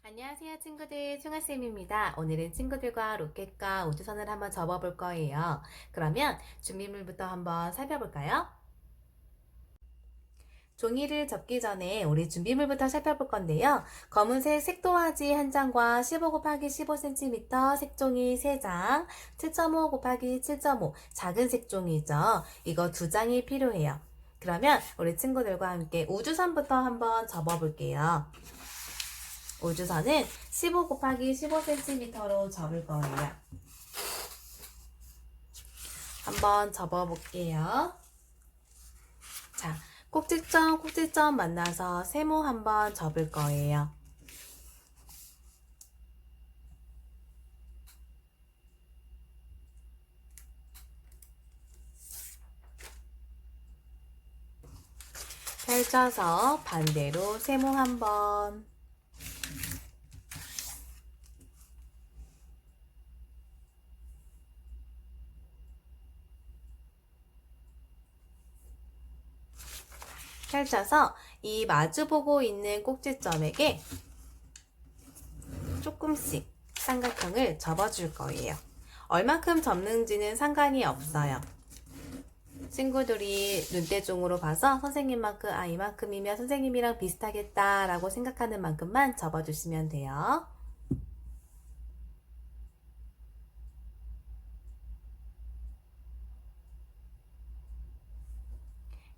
안녕하세요 친구들, 총아쌤입니다. 오늘은 친구들과 로켓과 우주선을 한번 접어볼 거예요. 그러면 준비물부터 한번 살펴볼까요? 종이를 접기 전에 우리 준비물부터 살펴볼 건데요. 검은색 색도화지 한 장과 15 곱하기 15cm 색종이 3장, 7.5 곱하기 7.5 작은 색종이죠. 이거 2장이 필요해요. 그러면 우리 친구들과 함께 우주선부터 한번 접어볼게요. 우주선은 15 곱하기 15cm로 접을 거예요. 한번 접어볼게요. 자, 꼭지점 만나서 세모 한번 접을 거예요. 펼쳐서 반대로 세모 한번. 펼쳐서 이 마주보고 있는 꼭지점에게 조금씩 삼각형을 접어줄 거예요. 얼만큼 접는지는 상관이 없어요. 친구들이 눈대중으로 봐서 선생님만큼 이만큼이면 선생님이랑 비슷하겠다 라고 생각하는 만큼만 접어주시면 돼요.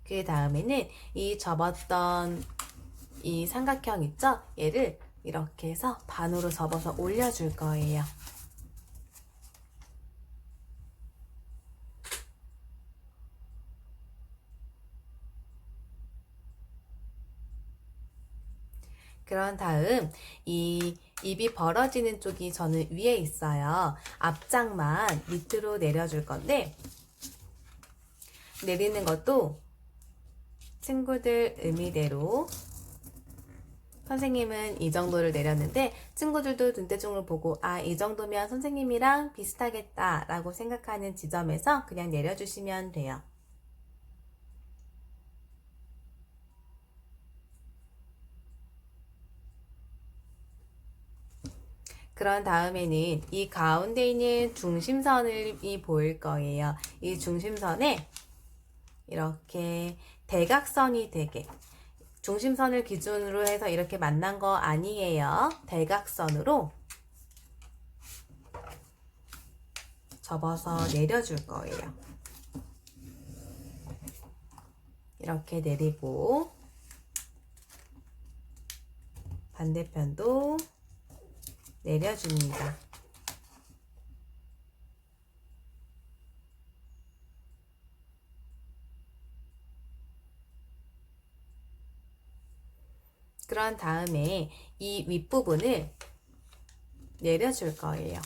그 다음에는 이 접었던 이 삼각형 있죠? 얘를 이렇게 해서 반으로 접어서 올려줄 거예요. 그런 다음 이 입이 벌어지는 쪽이 저는 위에 있어요. 앞장만 밑으로 내려줄 건데 내리는 것도 친구들 의미대로 선생님은 이 정도를 내렸는데 친구들도 눈대중을 보고 이 정도면 선생님이랑 비슷하겠다 라고 생각하는 지점에서 그냥 내려주시면 돼요. 그런 다음에는 이 가운데 있는 중심선이 보일 거예요. 이 중심선에 이렇게 대각선이 되게 중심선을 기준으로 해서 이렇게 만난 거 아니에요. 대각선으로 접어서 내려줄 거예요. 이렇게 내리고 반대편도 내려줍니다. 그런 다음에 이 윗부분을 내려줄 거예요.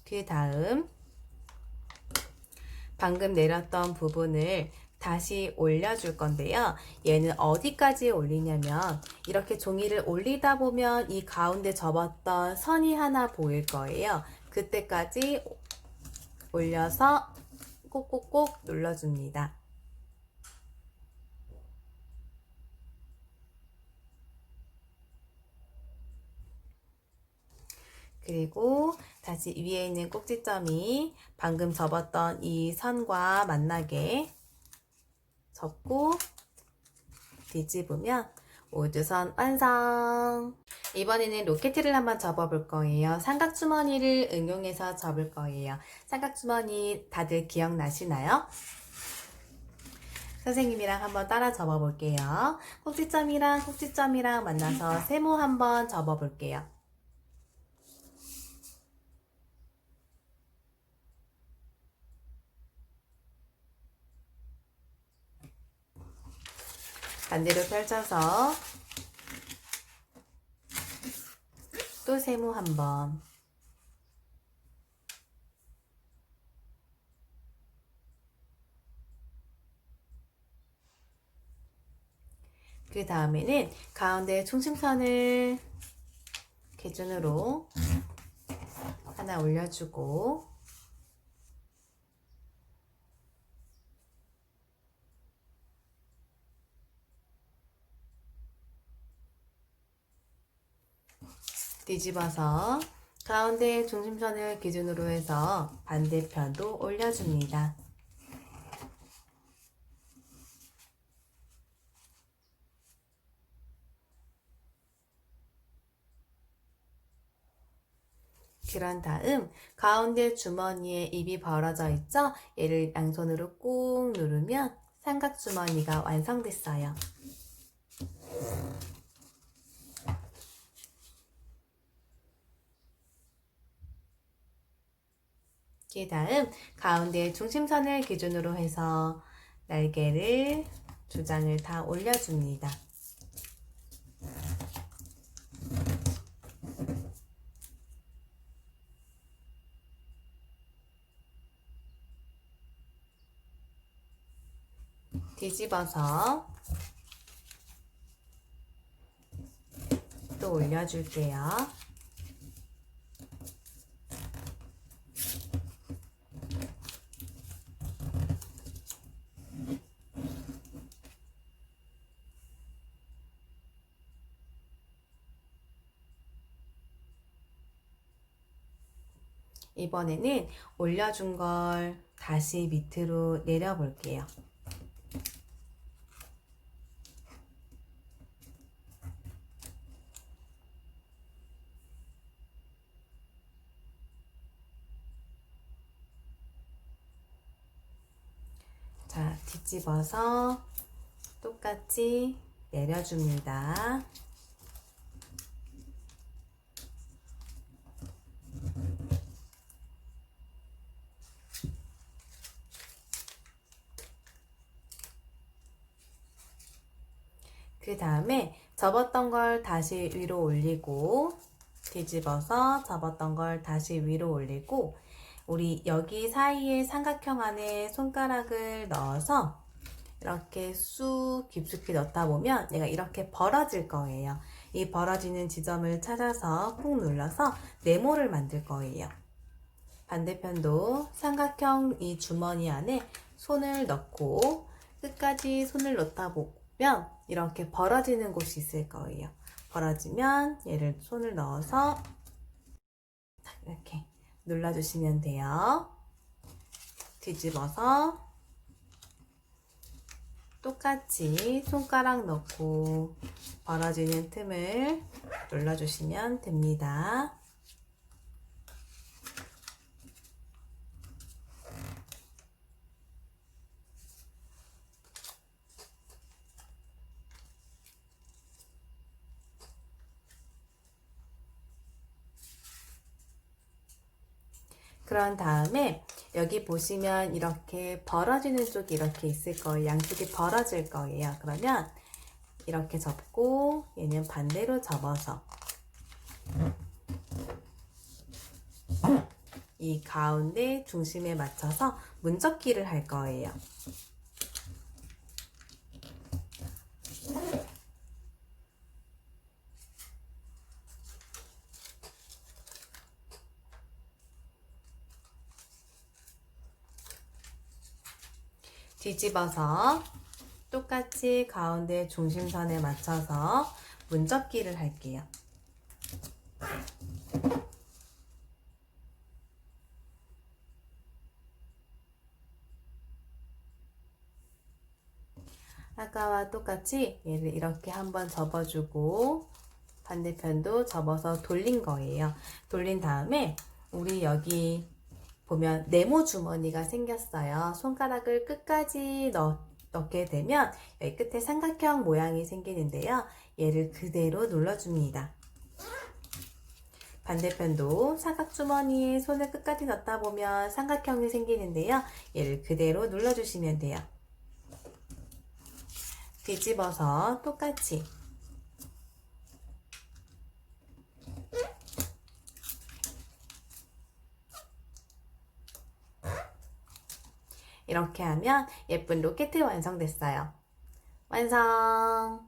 그 다음 방금 내렸던 부분을 다시 올려줄 건데요. 얘는 어디까지 올리냐면 이렇게 종이를 올리다 보면 이 가운데 접었던 선이 하나 보일 거예요. 그때까지 올려서 꼭꼭꼭 눌러줍니다. 그리고 다시 위에 있는 꼭지점이 방금 접었던 이 선과 만나게 접고 뒤집으면 우주선 완성! 이번에는 로켓을 한번 접어볼 거예요. 삼각주머니를 응용해서 접을 거예요. 삼각주머니 다들 기억나시나요? 선생님이랑 한번 따라 접어볼게요. 꼭지점이랑 꼭지점이랑 만나서 세모 한번 접어볼게요. 반대로 펼쳐서 또 세모 한번. 그 다음에는 가운데 중심선을 기준으로 하나 올려주고, 뒤집어서 가운데 중심선을 기준으로 해서 반대편도 올려줍니다. 그런 다음 가운데 주머니에 입이 벌어져 있죠? 얘를 양손으로 꾹 누르면 삼각 주머니가 완성됐어요. 그 다음 가운데 중심선을 기준으로 해서 날개를 두 장을 다 올려줍니다. 뒤집어서 또 올려줄게요. 이번에는 올려준 걸 다시 밑으로 내려볼게요. 자, 뒤집어서 똑같이 내려줍니다. 그 다음에 접었던 걸 다시 위로 올리고, 뒤집어서 접었던 걸 다시 위로 올리고, 우리 여기 사이에 삼각형 안에 손가락을 넣어서 이렇게 쑥 깊숙이 넣다 보면 얘가 이렇게 벌어질 거예요. 이 벌어지는 지점을 찾아서 꾹 눌러서 네모를 만들 거예요. 반대편도 삼각형 이 주머니 안에 손을 넣고 끝까지 손을 넣다 보면 이렇게 벌어지는 곳이 있을 거예요. 벌어지면 얘를 손을 넣어서 이렇게 눌러주시면 돼요. 뒤집어서 똑같이 손가락 넣고 벌어지는 틈을 눌러주시면 됩니다. 그런 다음에 여기 보시면 이렇게 벌어지는 쪽이 이렇게 있을 거예요. 양쪽이 벌어질 거예요. 그러면 이렇게 접고 얘는 반대로 접어서 이 가운데 중심에 맞춰서 문접기를 할 거예요. 뒤집어서 똑같이 가운데 중심선에 맞춰서 문접기를 할게요. 아까와 똑같이 얘를 이렇게 한번 접어주고 반대편도 접어서 돌린 거예요. 돌린 다음에 우리 여기 보면 네모 주머니가 생겼어요. 손가락을 끝까지 넣게 되면 여기 끝에 삼각형 모양이 생기는데요. 얘를 그대로 눌러줍니다. 반대편도 사각주머니에 손을 끝까지 넣다 보면 삼각형이 생기는데요. 얘를 그대로 눌러주시면 돼요. 뒤집어서 똑같이 이렇게 하면 예쁜 로켓 완성됐어요. 완성!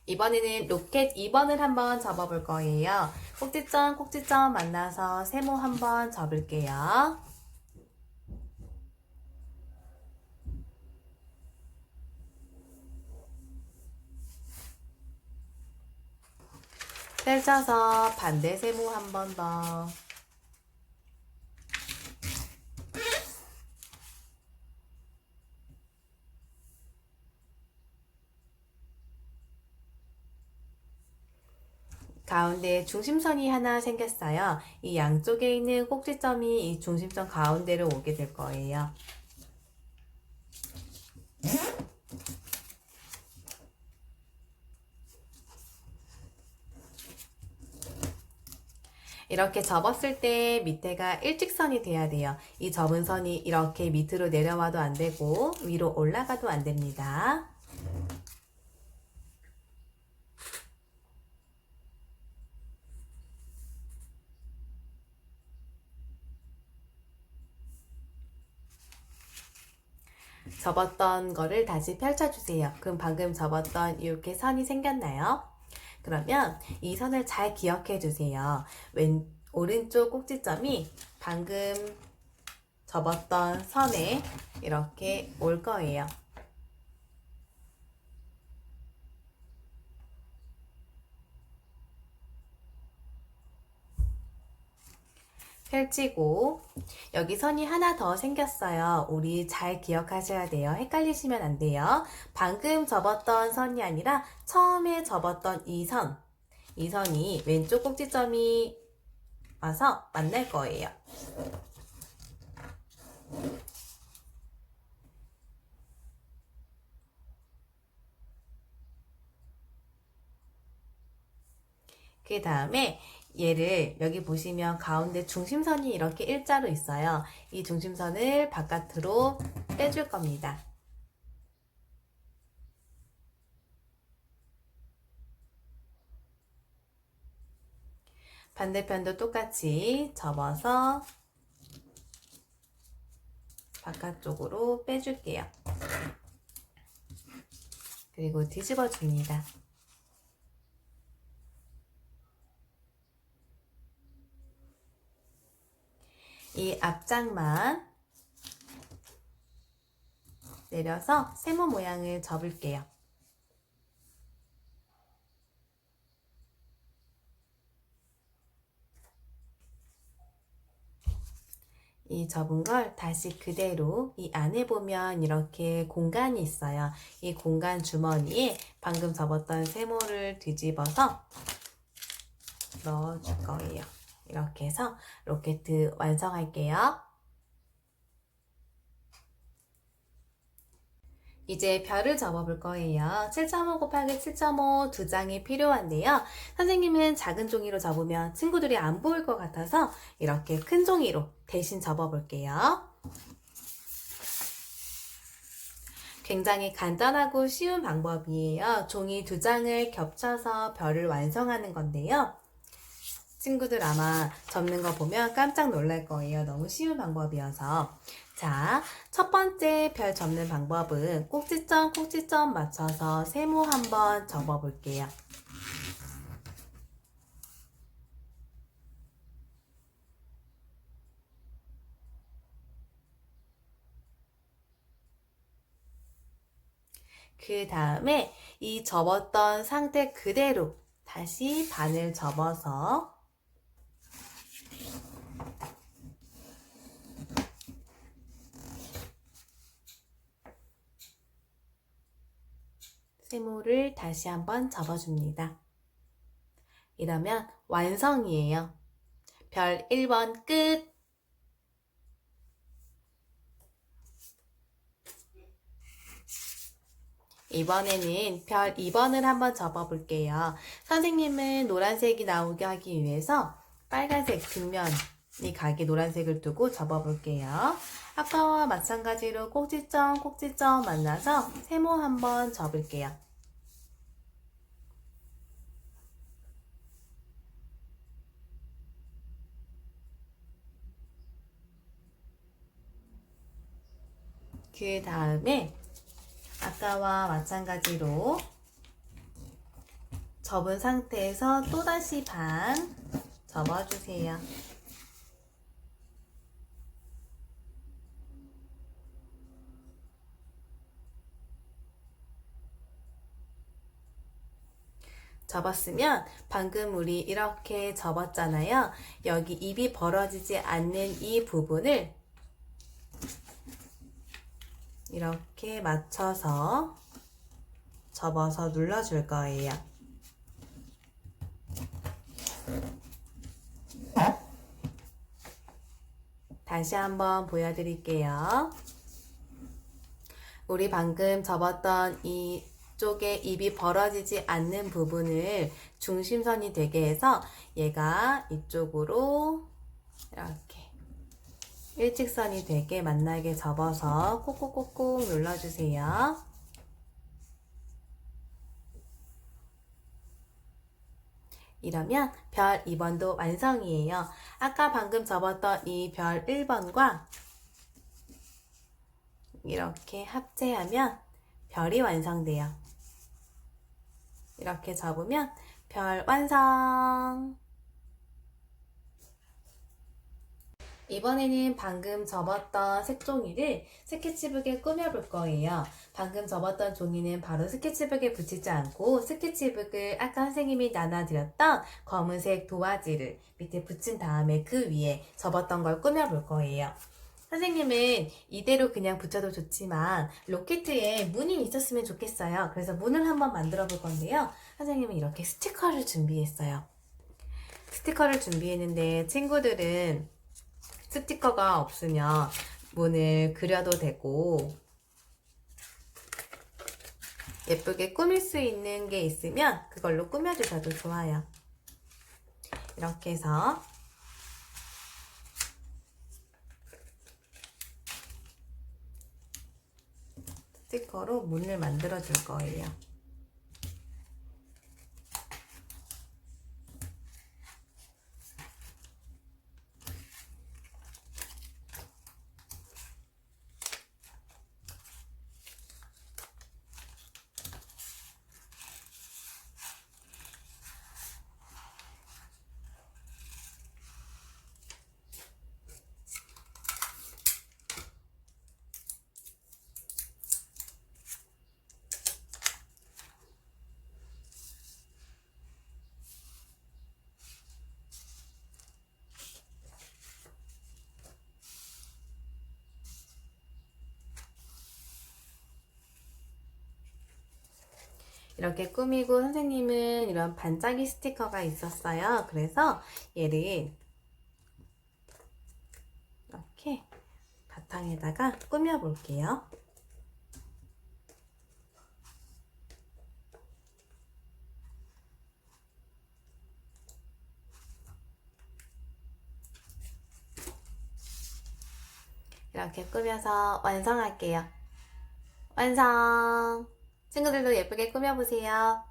이번에는 로켓 2번을 한번 접어볼 거예요. 꼭지점, 꼭지점 만나서 세모 한번 접을게요. 펼쳐서 반대 세모 한 번 더. 가운데 중심선이 하나 생겼어요. 이 양쪽에 있는 꼭지점이 이 중심점 가운데로 오게 될 거예요. 이렇게 접었을 때 밑에가 일직선이 돼야 돼요. 이 접은 선이 이렇게 밑으로 내려와도 안 되고 위로 올라가도 안 됩니다. 접었던 거를 다시 펼쳐주세요. 그럼 방금 접었던 이렇게 선이 생겼나요? 그러면 이 선을 잘 기억해 주세요. 오른쪽 꼭지점이 방금 접었던 선에 이렇게 올 거예요. 펼치고 여기 선이 하나 더 생겼어요. 우리 잘 기억하셔야 돼요. 헷갈리시면 안 돼요. 방금 접었던 선이 아니라 처음에 접었던 이 선이 왼쪽 꼭지점이 와서 만날 거예요. 그 다음에 얘를 여기 보시면 가운데 중심선이 이렇게 일자로 있어요. 이 중심선을 바깥으로 빼줄 겁니다. 반대편도 똑같이 접어서 바깥쪽으로 빼줄게요. 그리고 뒤집어 줍니다. 이 앞장만 내려서 세모 모양을 접을게요. 이 접은 걸 다시 그대로 이 안에 보면 이렇게 공간이 있어요. 이 공간 주머니에 방금 접었던 세모를 뒤집어서 넣어줄 거예요. 이렇게 해서 로켓 완성할게요. 이제 별을 접어볼 거예요. 7.5 곱하기 7.5 두 장이 필요한데요. 선생님은 작은 종이로 접으면 친구들이 안 보일 것 같아서 이렇게 큰 종이로 대신 접어볼게요. 굉장히 간단하고 쉬운 방법이에요. 종이 두 장을 겹쳐서 별을 완성하는 건데요. 친구들 아마 접는 거 보면 깜짝 놀랄 거예요. 너무 쉬운 방법이어서. 자, 첫 번째 별 접는 방법은 꼭지점, 꼭지점 맞춰서 세모 한번 접어 볼게요. 그 다음에 이 접었던 상태 그대로 다시 반을 접어서 세모를 다시 한번 접어줍니다. 이러면 완성이에요. 별 1번 끝! 이번에는 별 2번을 한번 접어볼게요. 선생님은 노란색이 나오게 하기 위해서 빨간색 뒷면이 가게 노란색을 두고 접어볼게요. 아까와 마찬가지로 꼭지점, 꼭지점 만나서 세모 한번 접을게요. 그 다음에 아까와 마찬가지로 접은 상태에서 또다시 반 접어주세요. 접었으면 방금 우리 이렇게 접었잖아요. 여기 입이 벌어지지 않는 이 부분을 이렇게 맞춰서 접어서 눌러줄 거예요. 다시 한번 보여드릴게요. 우리 방금 접었던 이쪽에 입이 벌어지지 않는 부분을 중심선이 되게 해서 얘가 이쪽으로 이렇게 일직선이 되게 만나게 접어서 콕콕콕콕 눌러주세요. 이러면 별 2번도 완성이에요. 아까 방금 접었던 이 별 1번과 이렇게 합체하면 별이 완성돼요. 이렇게 접으면 별 완성! 이번에는 방금 접었던 색종이를 스케치북에 꾸며볼 거예요. 방금 접었던 종이는 바로 스케치북에 붙이지 않고 스케치북을 아까 선생님이 나눠드렸던 검은색 도화지를 밑에 붙인 다음에 그 위에 접었던 걸 꾸며볼 거예요. 선생님은 이대로 그냥 붙여도 좋지만 로켓에 문이 있었으면 좋겠어요. 그래서 문을 한번 만들어 볼 건데요. 선생님은 이렇게 스티커를 준비했어요. 스티커를 준비했는데 친구들은 스티커가 없으면 문을 그려도 되고 예쁘게 꾸밀 수 있는 게 있으면 그걸로 꾸며주셔도 좋아요. 이렇게 해서 스티커로 문을 만들어 줄 거예요. 이렇게 꾸미고 선생님은 이런 반짝이 스티커가 있었어요. 그래서 얘를 이렇게 바탕에다가 꾸며 볼게요. 이렇게 꾸며서 완성할게요. 완성! 친구들도 예쁘게 꾸며보세요.